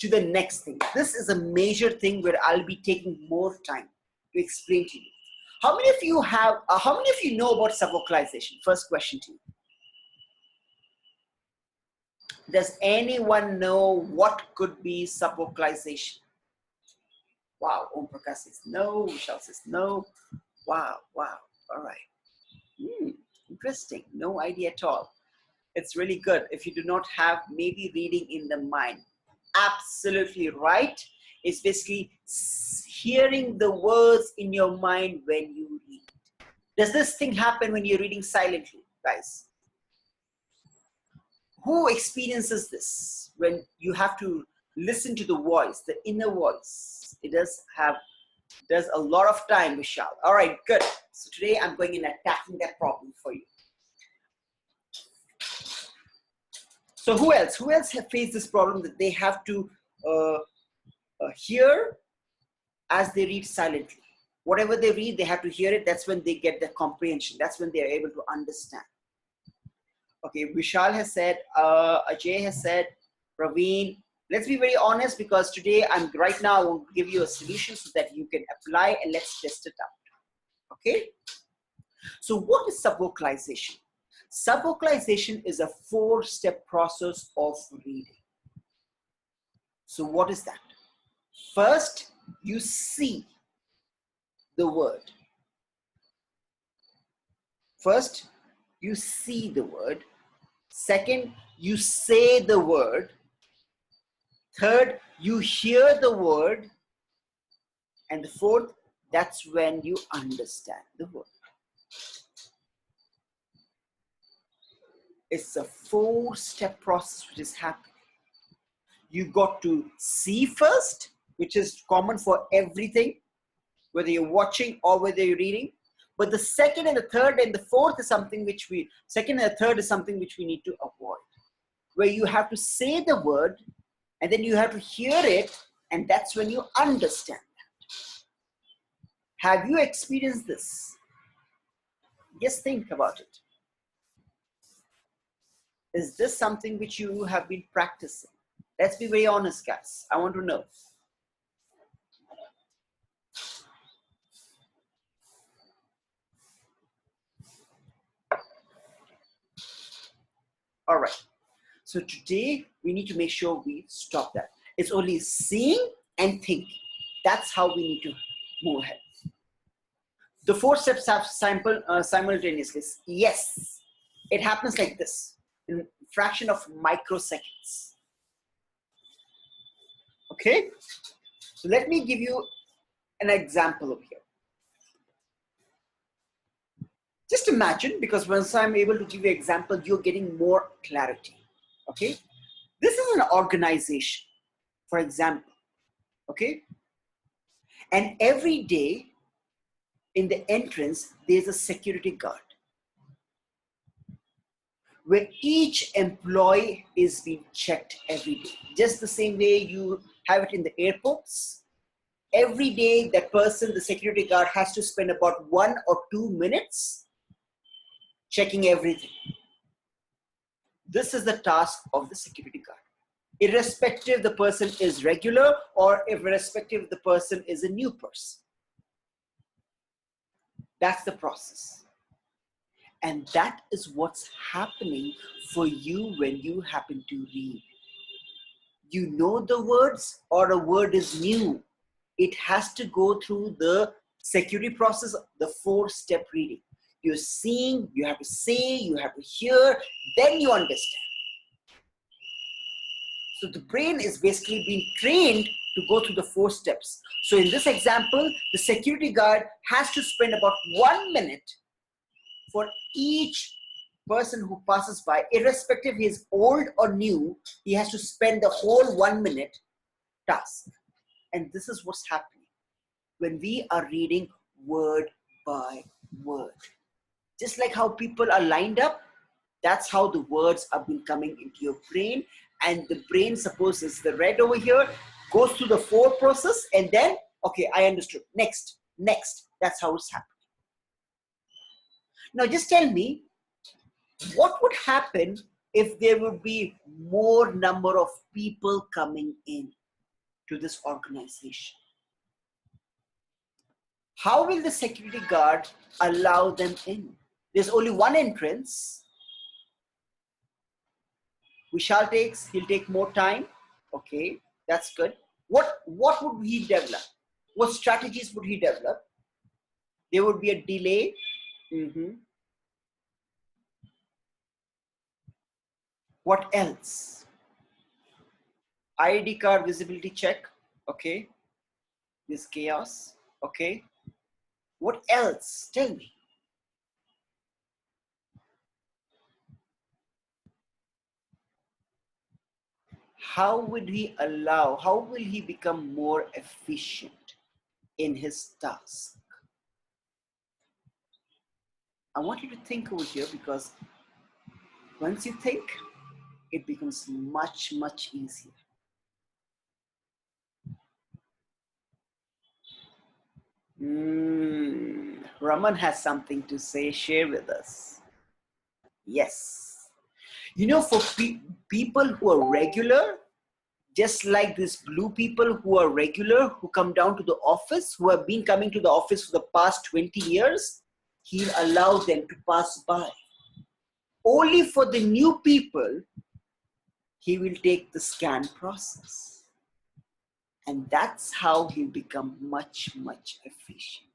to the next thing. This is a major thing where I'll be taking more time to explain to you. How many of you have, how many of you know about subvocalization? First question to you. Does anyone know what could be subvocalization? Wow, Om Prakash says no, Vishal says no. Wow, wow, all right. Interesting, no idea at all. It's really good if you do not have maybe reading in the mind. Absolutely right. It's basically hearing the words in your mind when you read. Does this thing happen when you're reading silently, guys? Who experiences this when you have to listen to the voice, the inner voice? It does a lot of time, Vishal. All right, good. So today I'm going in attacking that problem for you. So who else? Who else have faced this problem that they have to hear as they read silently? Whatever they read, they have to hear it. That's when they get the comprehension. That's when they are able to understand. Okay, Vishal has said, Ajay has said, Praveen. Let's be very honest, because today right now I will give you a solution so that you can apply, and let's test it out. Okay? So what is subvocalization? Subvocalization is a 4-step process of reading. So what is that? First, you see the word. First, you see the word. Second, you say the word. Third, you hear the word. And the fourth, that's when you understand the word. It's a 4-step process which is happening. You got to see first, which is common for everything, whether you're watching or whether you're reading. But the second and the third and the fourth is something which we need to avoid. Where you have to say the word and then you have to hear it, and that's when you understand that. Have you experienced this? Just think about it. Is this something which you have been practicing? Let's be very honest, guys. I want to know. All right. So today we need to make sure we stop that. It's only seeing and thinking. That's how we need to move ahead. The 4 steps have simultaneously. Yes, it happens like this in a fraction of microseconds. Okay? So let me give you an example over here. Just imagine, because once I'm able to give you an example, you're getting more clarity. Okay? This is an organization, for example. Okay? And every day in the entrance, there's a security guard, where each employee is being checked every day. Just the same way you have it in the airports. Every day, that person, the security guard, has to spend about 1 or 2 minutes checking everything. This is the task of the security guard. Irrespective the person is regular or irrespective the person is a new person. That's the process. And that is what's happening for you when you happen to read. You know the words or a word is new. It has to go through the security process, the 4-step reading. You're seeing, you have to say, you have to hear, then you understand. So the brain is basically being trained to go through the 4 steps. So in this example, the security guard has to spend about 1 minute for each person who passes by, irrespective he is old or new, he has to spend the whole 1 minute task. And this is what's happening when we are reading word by word. Just like how people are lined up, that's how the words are been coming into your brain. And the brain, suppose it's the red over here, goes through the 4 process and then, okay, I understood. Next. That's how it's happening. Now just tell me, what would happen if there would be more number of people coming in? to this organization. How will the security guard allow them in? There's only one entrance. He'll take more time. Okay, that's good. What would he develop? What strategies would he develop? There would be a delay. What else? ID card visibility check. Okay. This chaos. Okay. What else? Tell me. How will he become more efficient in his task? I want you to think over here, because once you think, it becomes much, much easier. Raman has something to say, share with us. Yes. You know, for people who are regular, just like these blue people who are regular, who come down to the office, who have been coming to the office for the past 20 years, he'll allow them to pass by. Only for the new people, he will take the scan process. And that's how he'll become much, much efficient.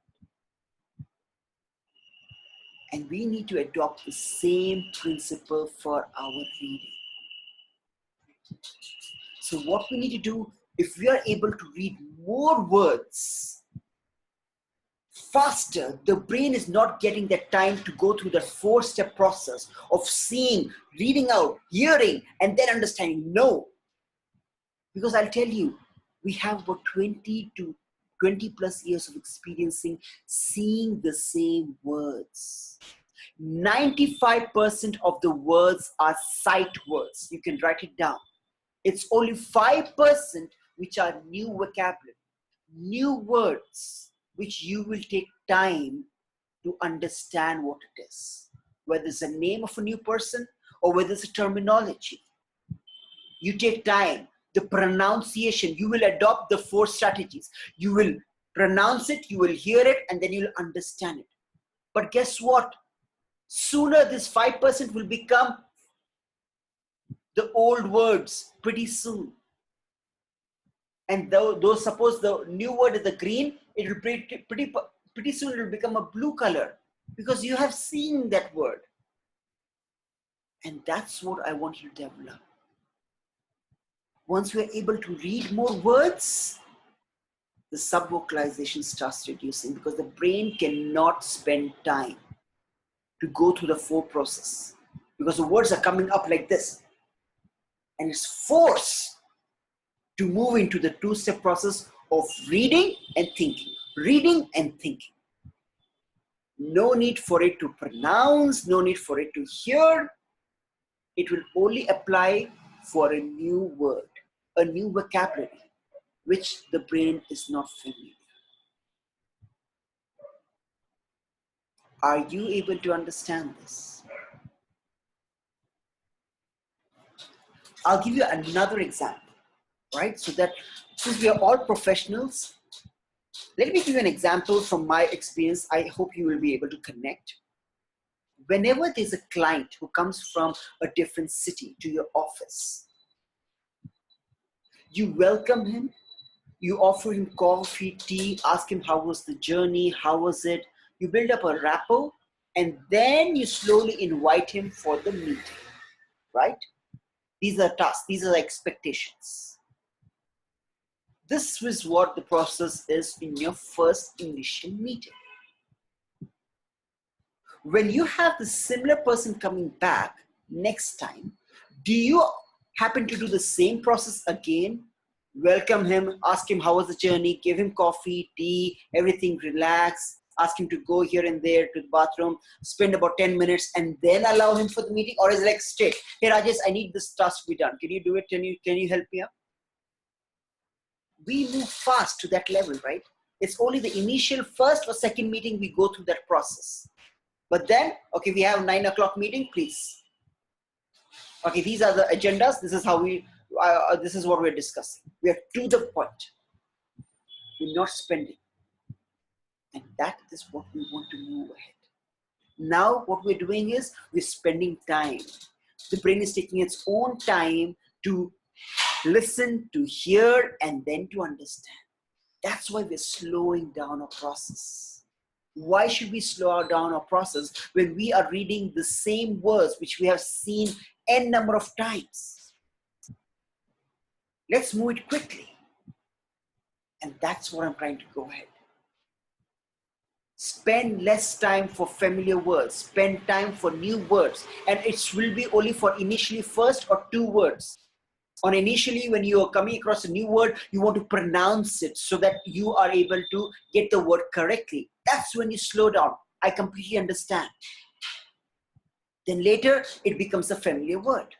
And we need to adopt the same principle for our reading. So what we need to do, if we are able to read more words faster, the brain is not getting the time to go through the 4-step process of seeing, reading out, hearing, and then understanding. No. Because I'll tell you, we have about 20 plus years of experiencing seeing the same words. 95% of the words are sight words. You can write it down. It's only 5% which are new vocabulary, new words, which you will take time to understand what it is. Whether it's a name of a new person or whether it's a terminology. You take time. The pronunciation, you will adopt the 4 strategies. You will pronounce it, you will hear it, and then you'll understand it. But guess what? Sooner this 5% will become the old words pretty soon. And though suppose the new word is the green, it will pretty soon it will become a blue color, because you have seen that word. And that's what I want you to develop. Once we are able to read more words, the sub-vocalization starts reducing, because the brain cannot spend time to go through the 4 process, because the words are coming up like this. And it's forced to move into the 2-step process of reading and thinking. Reading and thinking. No need for it to pronounce, no need for it to hear. It will only apply for a new word, a new vocabulary, which the brain is not familiar. Are you able to understand this? I'll give you another example, right? So that since we are all professionals, let me give you an example from my experience. I hope you will be able to connect. Whenever there's a client who comes from a different city to your office, you welcome him, you offer him coffee, tea, ask him how was the journey, how was it, you build up a rapport, and then you slowly invite him for the meeting, right? These are tasks, these are expectations. This is what the process is in your first initial meeting. When you have the similar person coming back next time, do you happen to do the same process again? Welcome him, ask him how was the journey, give him coffee, tea, everything, relax, ask him to go here and there to the bathroom, spend about 10 minutes and then allow him for the meeting? Or is it like straight, hey Rajesh, I need this task to be done. Can you do it? Can you help me out? We move fast to that level, right? It's only the initial first or second meeting we go through that process. But then, okay, we have 9 o'clock meeting, please. Okay, these are the agendas. This is how we this is what we're discussing. We are to the point. We're not spending. And that is what we want to move ahead. Now what we're doing is we're spending time. The brain is taking its own time to listen, to hear, and then to understand. That's why we're slowing down our process. Why should we slow down our process when we are reading the same words which we have seen n number of times? Let's move it quickly. And that's what I'm trying to go ahead. Spend less time for familiar words. Spend time for new words. And it will be only for initially first or two words. On initially, when you are coming across a new word, you want to pronounce it so that you are able to get the word correctly. That's when you slow down. I completely understand. Then later, it becomes a familiar word.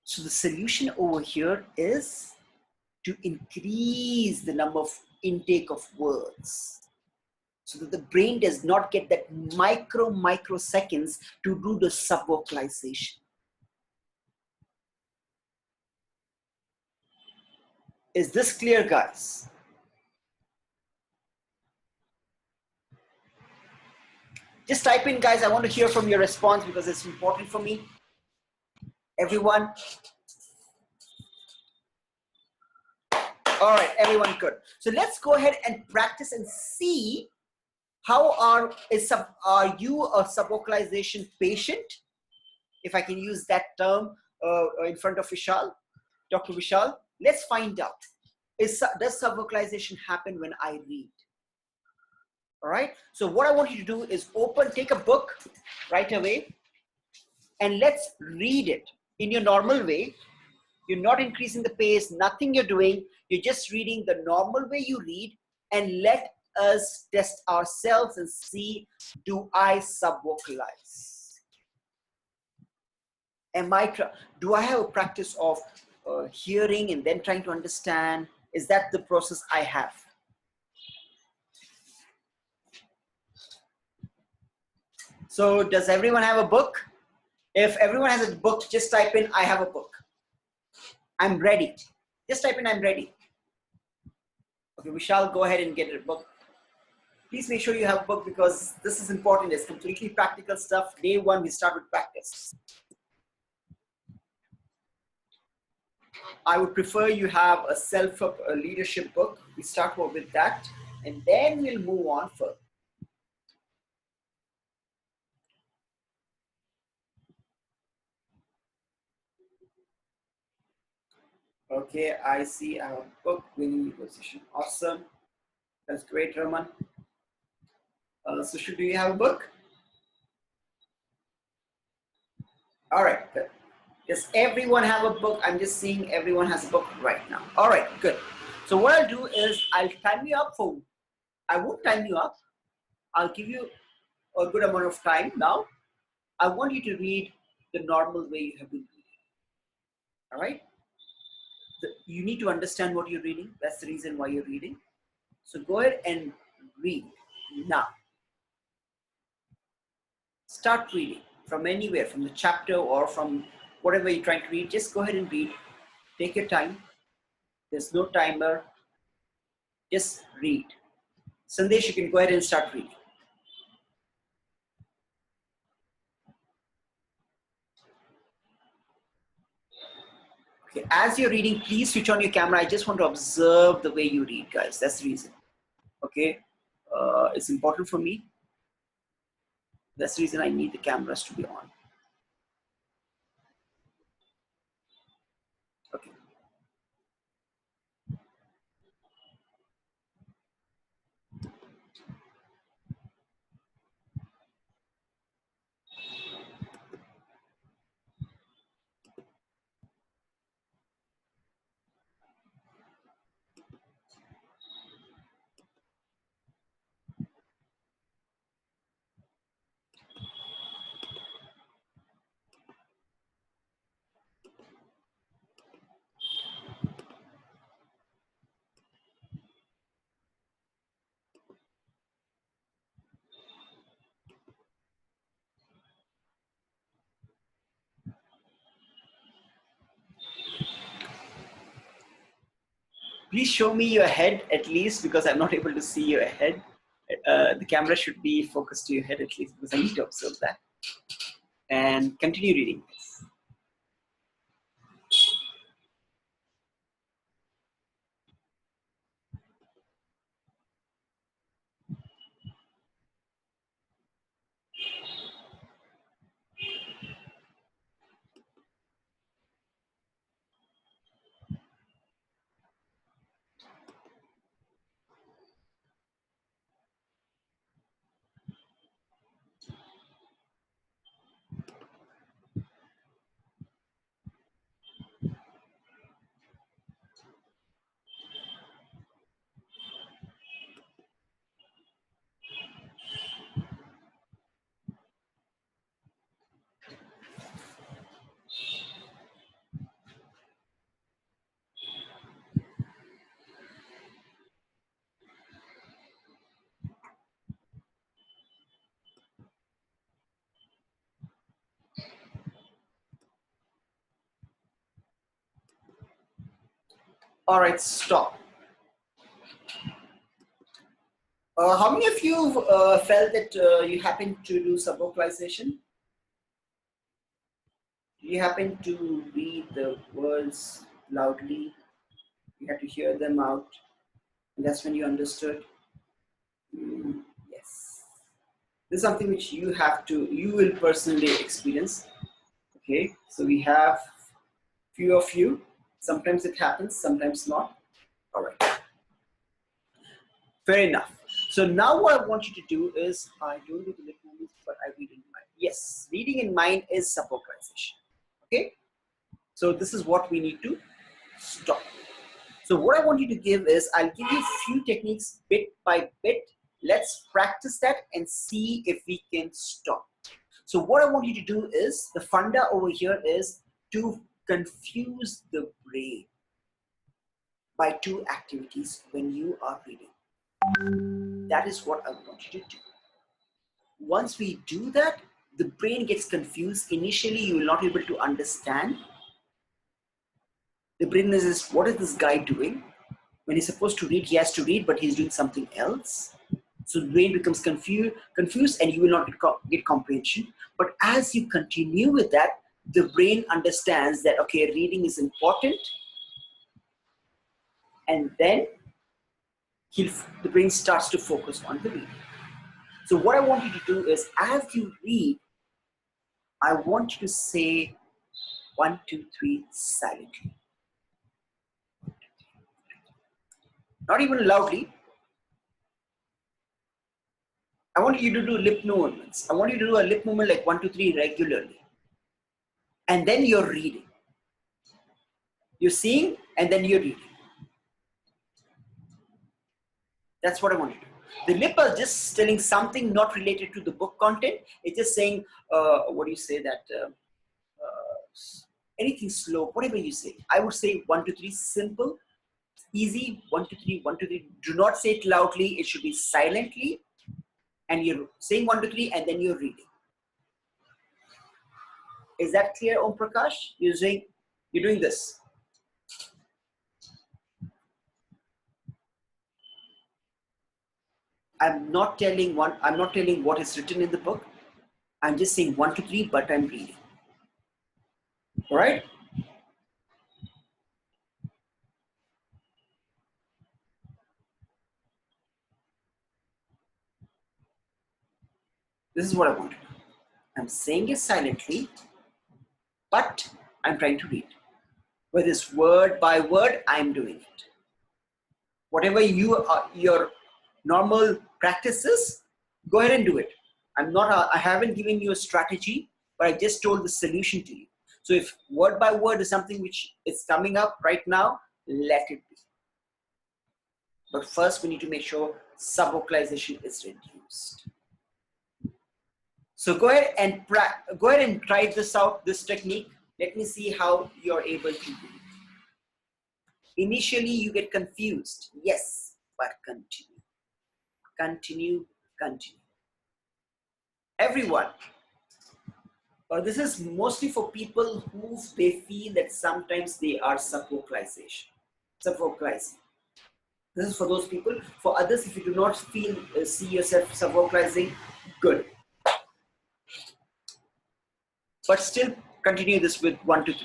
So the solution over here is to increase the number of intake of words so that the brain does not get that microseconds to do the subvocalization. Is this clear, guys? Just type in, guys. I want to hear from your response because it's important for me. Everyone? All right, everyone good. So let's go ahead and practice and see how are you a subvocalization patient? If I can use that term in front of Vishal, Dr. Vishal, let's find out. Does subvocalization happen when I read? All right. So what I want you to do is take a book right away and let's read it in your normal way. You're not increasing the pace, nothing you're doing. You're just reading the normal way you read, and let us test ourselves and see, do I subvocalize? Do I have a practice of hearing and then trying to understand? Is that the process I have? So does everyone have a book? If everyone has a book, just type in, I have a book. I'm ready. Just type in, I'm ready. Okay, we shall go ahead and get a book. Please make sure you have a book because this is important. It's completely practical stuff. Day one, we start with practice. I would prefer you have a self-help leadership book. We start with that and then we'll move on further. Okay, I see I have a book, Winning Position. Awesome. That's great, Raman. So do you have a book? All right, good. Does everyone have a book? I'm just seeing everyone has a book right now. All right, good. So what I'll do is I'll time you up for, I won't time you up. I'll give you a good amount of time now. I want you to read the normal way you have been reading. All right? You need to understand what you're reading. That's the reason why you're reading. So go ahead and read now. Start reading from anywhere, from the chapter or from whatever you're trying to read. Just go ahead and read. Take your time. There's no timer. Just read. Sandesh, you can go ahead and start reading. Okay, as you're reading, please switch on your camera. I just want to observe the way you read, guys. That's the reason. Okay, it's important for me. That's the reason I need the cameras to be on. Okay. Please show me your head at least, because I'm not able to see your head. The camera should be focused to your head at least, because I need to observe that. And continue reading this. All right, stop. How many of you felt that you happen to do subvocalization? You happen to read the words loudly. You had to hear them out. And that's when you understood. Yes. This is something which you will personally experience. Okay, so we have few of you. Sometimes it happens, sometimes not. All right. Fair enough. So now what I want you to do is, I don't do the lip movements, but I read in mind. Yes, reading in mind is subvocalization. Okay, so this is what we need to stop. So what I want you to give is, I'll give you a few techniques bit by bit. Let's practice that and see if we can stop. So what I want you to do is, the funda over here is to confuse the brain by two activities when you are reading. That is what I want you to do. Once we do that, the brain gets confused. Initially, you will not be able to understand. The brain is, what is this guy doing? When he's supposed to read, he has to read, but he's doing something else. So the brain becomes confused and you will not get comprehension. But as you continue with that, the brain understands that, okay, reading is important. And then the brain starts to focus on the reading. So what I want you to do is, as you read, I want you to say 1, 2, 3 silently. Not even loudly. I want you to do lip movements. I want you to do a lip movement like 1, 2, 3 regularly. And then you're reading. You're seeing and then you're reading. That's what I want you to do. The lip is just telling something not related to the book content. It's just saying, what do you say that, anything slow, whatever you say. I would say 1, 2, 3, simple, easy, 1, 2, 3, 1, 2, 3. Do not say it loudly. It should be silently. And you're saying 1, 2, 3, and then you're reading. Is that clear, Om Prakash? You're doing this. I'm not telling what is written in the book. I'm just saying 1, 2, 3, but I'm reading. All right? This is what I want to do. I'm saying it silently, but I'm trying to read. Whether it's word by word, I'm doing it. Whatever your normal practice is, go ahead and do it. I haven't given you a strategy, but I just told the solution to you. So if word by word is something which is coming up right now, let it be. But first, we need to make sure subvocalization is reduced. So go ahead and try this out, this technique. Let me see how you're able to do it. Initially, you get confused. Yes, but continue. Continue, continue. Everyone. This is mostly for people who they feel that sometimes they are subvocalizing. This is for those people. For others, if you do not feel, see yourself subvocalizing, good. But still continue this with 1 to 3.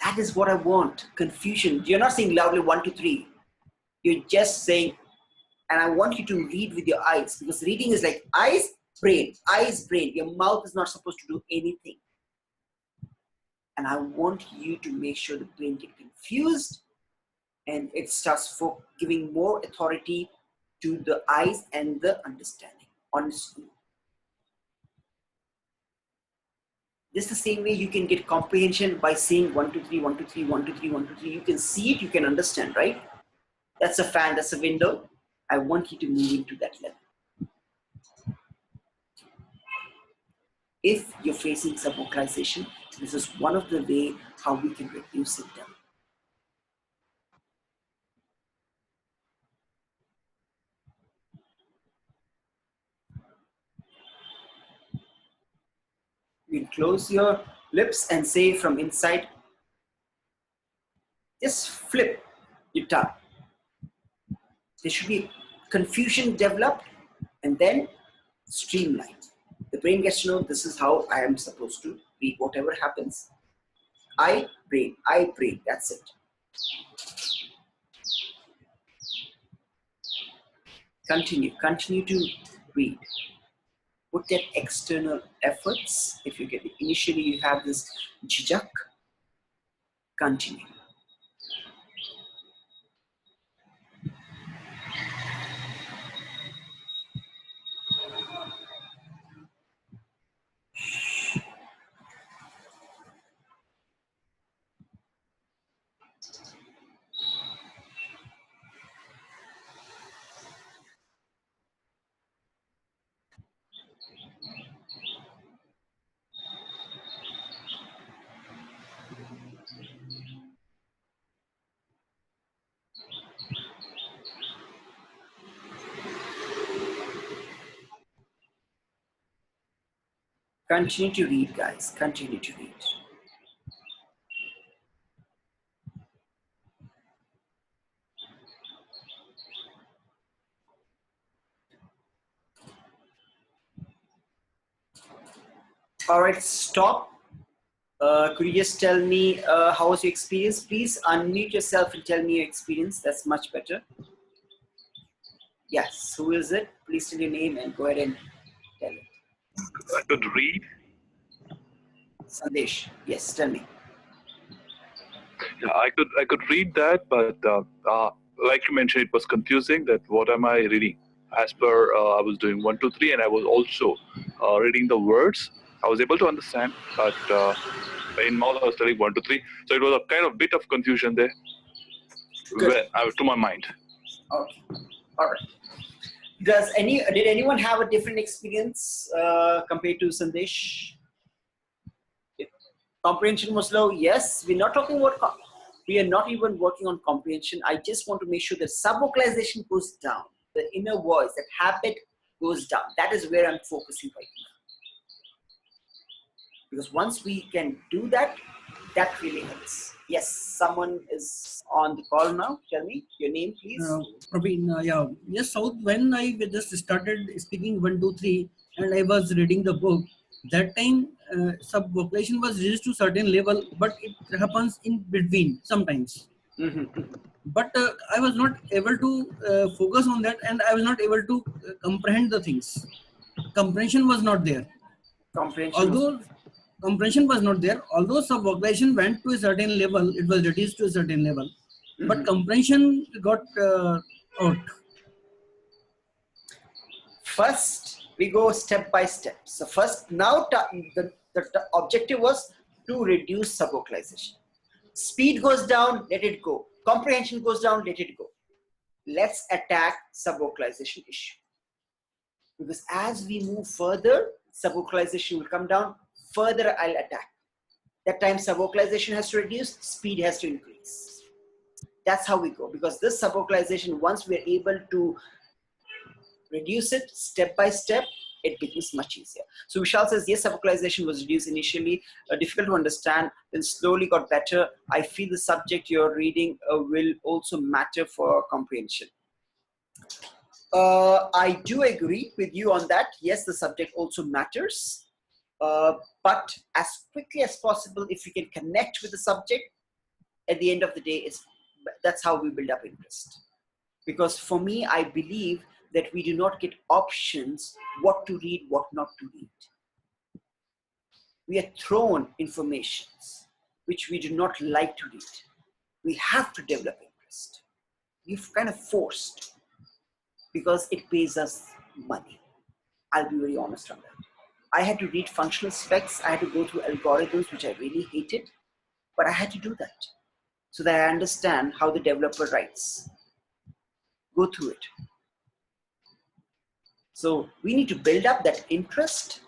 That is what I want. Confusion. You're not saying loudly 1 to 3. You're just saying, and I want you to read with your eyes, because reading is like eyes, brain, eyes, brain. Your mouth is not supposed to do anything. And I want you to make sure the brain gets confused and it starts giving more authority to the eyes and the understanding on screen. Just the same way you can get comprehension by saying 1 to 3, 1 to 3, 1 to 3, 1 to 3. You can see it, you can understand, right? That's a fan, that's a window. I want you to move into that level. If you're facing subvocalization, this is one of the ways how we can reduce it down. You close your lips and say from inside, just flip your tongue. There should be confusion developed and then streamline. The brain gets to know this is how I am supposed to read whatever happens. I, brain, that's it. Continue to read. Put that external efforts. If you get initially you have this jijak, continue. Continue to read, guys. Continue to read. All right, stop. Could you just tell me how was your experience? Please unmute yourself and tell me your experience. That's much better. Yes, who is it? Please tell your name and go ahead and tell it. I could read. Sandesh, yes, tell me. Yeah, I could read that, but like you mentioned, it was confusing. That what am I reading? As per I was doing 1, 2, 3, and I was also reading the words. I was able to understand, but in mouth I was telling 1, 2, 3. So it was a kind of bit of confusion there. To my mind. Okay, all right. Did anyone have a different experience compared to Sandesh? Comprehension was low. Yes, we're not talking about. We are not even working on comprehension. I just want to make sure that subvocalization goes down. The inner voice, that habit goes down. That is where I'm focusing right now. Because once we can do that, that really helps. Yes, someone is on the call now. Tell me your name, please. Praveen, yeah. Yes, South, when I just started speaking 1, 2, 3 and I was reading the book, that time subvocalization was reached to certain level, but it happens in between sometimes. But I was not able to focus on that, and I was not able to comprehend the things. Comprehension was not there. Comprehension was not there, although subvocalization went to a certain level, it was reduced to a certain level, but comprehension got out. First, we go step by step. So first, now the objective was to reduce subvocalization. Speed goes down, let it go. Comprehension goes down, let it go. Let's attack subvocalization issue. Because as we move further, subvocalization will come down. Further, I'll attack. That time subvocalization has to reduce, speed has to increase. That's how we go. Because this subvocalization, once we're able to reduce it step by step, it becomes much easier. So Vishal says, yes, subvocalization was reduced initially, difficult to understand, then slowly got better. I feel the subject you're reading will also matter for comprehension. I do agree with you on that. Yes, the subject also matters. But as quickly as possible, if you can connect with the subject, at the end of the day, that's how we build up interest. Because for me, I believe that we do not get options what to read, what not to read. We are thrown informations which we do not like to read. We have to develop interest. We're kind of forced because it pays us money. I'll be very honest on that. I had to read functional specs. I had to go through algorithms, which I really hated, but I had to do that so that I understand how the developer writes. Go through it. So we need to build up that interest,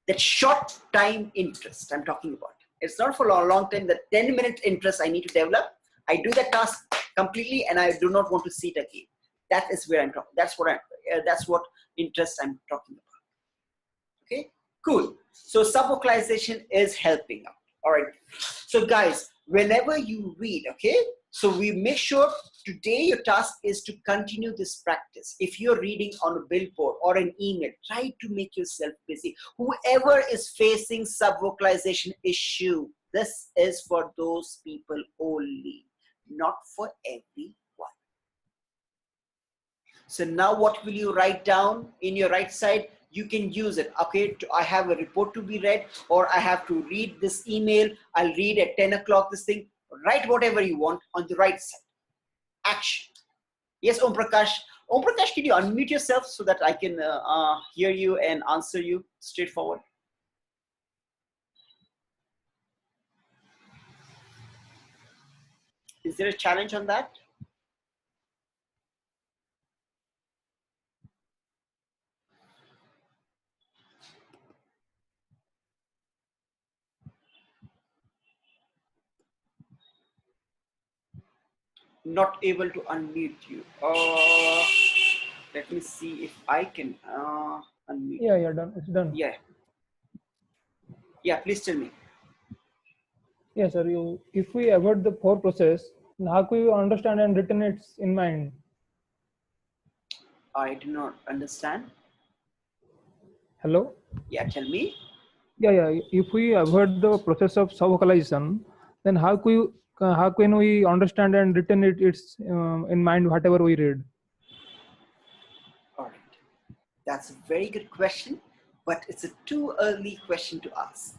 that short time interest I'm talking about. It's not for a long time, that 10-minute interest I need to develop. I do that task completely and I do not want to see it again. That is where I'm talking. That's what interest I'm talking about. Okay, cool. So subvocalization is helping out. All right. So guys, whenever you read, okay, so we make sure today your task is to continue this practice. If you're reading on a billboard or an email, try to make yourself busy. Whoever is facing subvocalization issue, this is for those people only, not for everyone. So now what will you write down in your right side? You can use it. Okay, I have a report to be read, or I have to read this email. I'll read at 10 o'clock this thing. Write whatever you want on the right side. Action. Yes, Om Prakash. Om Prakash, can you unmute yourself so that I can hear you and answer you straightforward? Is there a challenge on that? Not able to unmute you. Let me see if I can unmute. Yeah, done. It's done. Yeah, please tell me. Yes, sir. If we avoid the core process, then how can we understand and retain it in mind? I do not understand. Hello? Yeah, tell me. Yeah. If we avoid the process of subvocalization, then how can we understand and retain it in mind whatever we read? All right. That's a very good question, but it's a too early question to ask.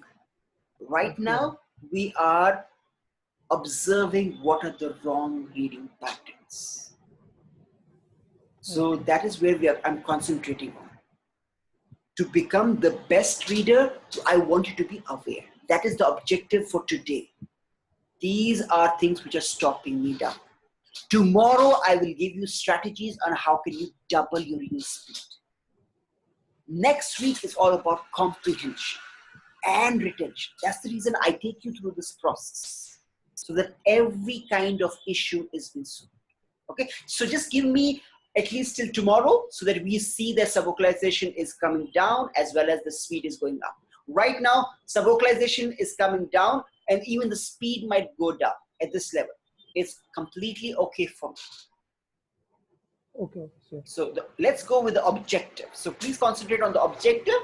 Right now, we are observing what are the wrong reading patterns. So that is where I'm concentrating on. To become the best reader, I want you to be aware. That is the objective for today. These are things which are stopping me down. Tomorrow, I will give you strategies on how can you double your reading speed. Next week is all about comprehension and retention. That's the reason I take you through this process, so that every kind of issue is being solved. Okay, so just give me at least till tomorrow so that we see that subvocalization is coming down as well as the speed is going up. Right now, subvocalization is coming down and even the speed might go down at this level. It's completely okay for me. Okay, sure. So let's go with the objective. So please concentrate on the objective,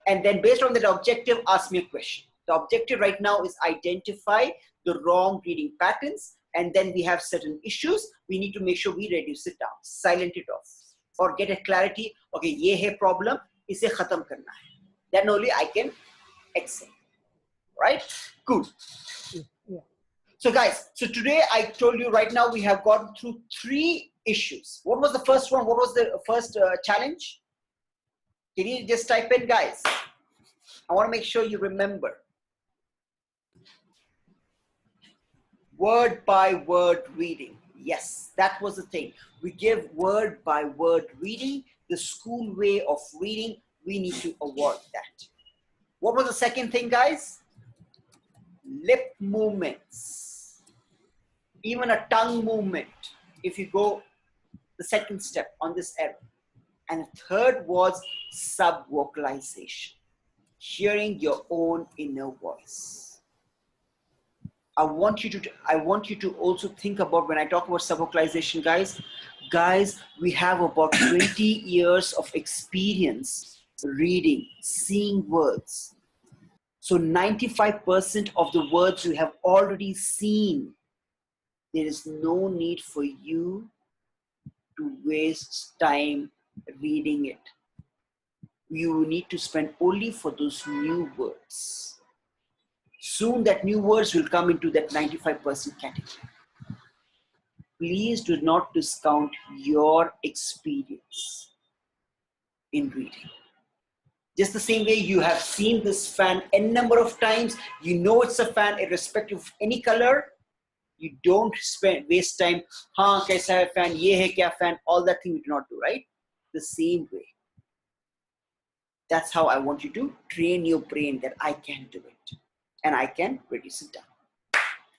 and then based on that objective, ask me a question. The objective right now is identify the wrong reading patterns, and then we have certain issues. We need to make sure we reduce it down, silent it off, or get a clarity. Okay, ye hai problem, ise khatam karna hai. Then only I can excel. Right? Good. Yeah. So guys, so today I told you right now we have gone through 3 issues. What was the first one? What was the first challenge? Can you just type in, guys? I want to make sure you remember. Word by word reading. Yes, that was the thing. We give word by word reading, the school way of reading. We need to avoid that. What was the second thing, guys? Lip movements. Even a tongue movement. If you go the second step on this arrow. And the third was sub-vocalization, hearing your own inner voice. I want you to also think about, when I talk about sub-vocalization, guys, we have about 20 years of experience reading, seeing words. So 95% of the words you have already seen. There is no need for you to waste time reading it. You need to spend only for those new words. Soon that new words will come into that 95% category. Please do not discount your experience in reading. Just the same way you have seen this fan n number of times, you know it's a fan irrespective of any color. You don't waste time, haan, kaisa hai fan, ye hai kya fan, all that thing you do not do, right? The same way. That's how I want you to train your brain that I can do it and I can reduce it down.